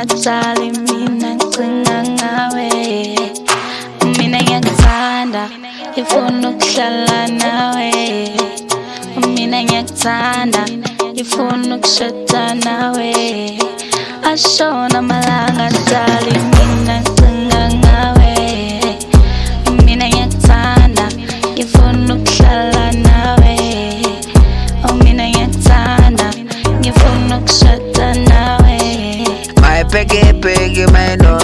ngatsali mina ngicinga ngawe. Mina ngiyakuthanda ngifuna ukuhlala nawe. Mina ngiyakuthanda ngifuna ukushada nawe. Ashona amalanga njalo mina ngicinga ngawe. Mina ngiyakuthanda ngifuna ukuhlala nawe. Mina ngiyakuthanda ngifuna ukushada nawe. My peggy, my no,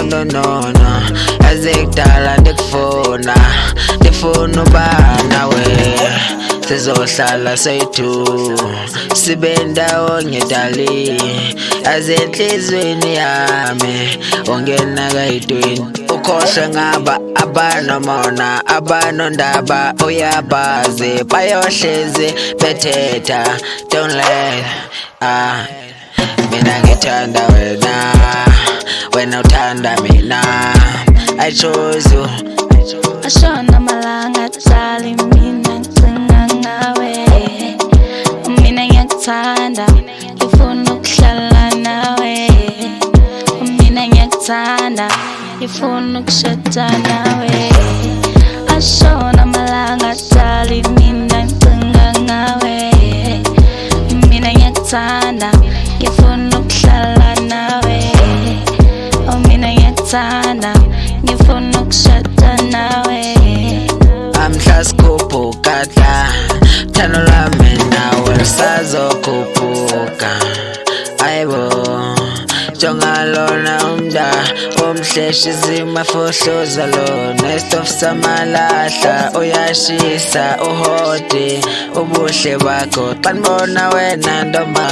azekudala ndikufuna uba nawe. Sizohlala soyi-two sibe ndawonye dali, azenhlizweni yami ungena kayidweni. Ukhohlwe ngaba abanomona abanondaba uyabazi bayohlezi bethetha. Don't let mina ngithanda wena uthanda mina. I chose you. Ashona amalanga njalo mina ngicinga ngawe. Mina ngiyakuthanda ngifuna ukuhlala nawe. Mina ngiyakuthanda ngifuna ukushada nawe. Ashona amalanga njalo mina ngicinga ngawe. Mina ngiyakuthanda ngifuna ukuhlala nawe. Mina ngiyakuthanda ngifuna ukushada nawe. Amhla sikhuphuka dla thando lwami nawe lusazokhuphuka. Ayibo jonga lona umda umhleshi zimafohloza lona. Isitofu samalahla uyashisa uhode ubuhle bakho xa ndibona wena ntombi.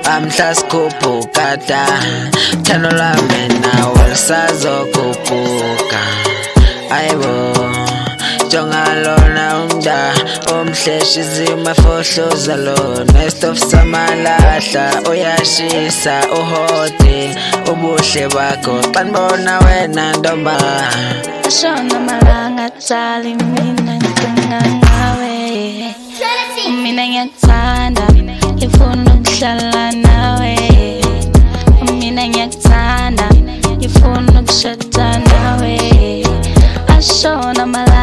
Amhla sikhuphuka dla thando lwami nawe lusazokhuphuka. Ayibo jonga lona umda umhleshi zimafohloza lona. Isitofu samalahla uyashisa uhode ubuhle bakho xa ndibona wena ntombi. Ashona amalanga njalo mina ngicinga ngawe. Mina ngiyakuthanda ngifuna ukuhlala nawe. Mina ngiyakuthanda ngifuna ukushada nawe. Ashona amalanga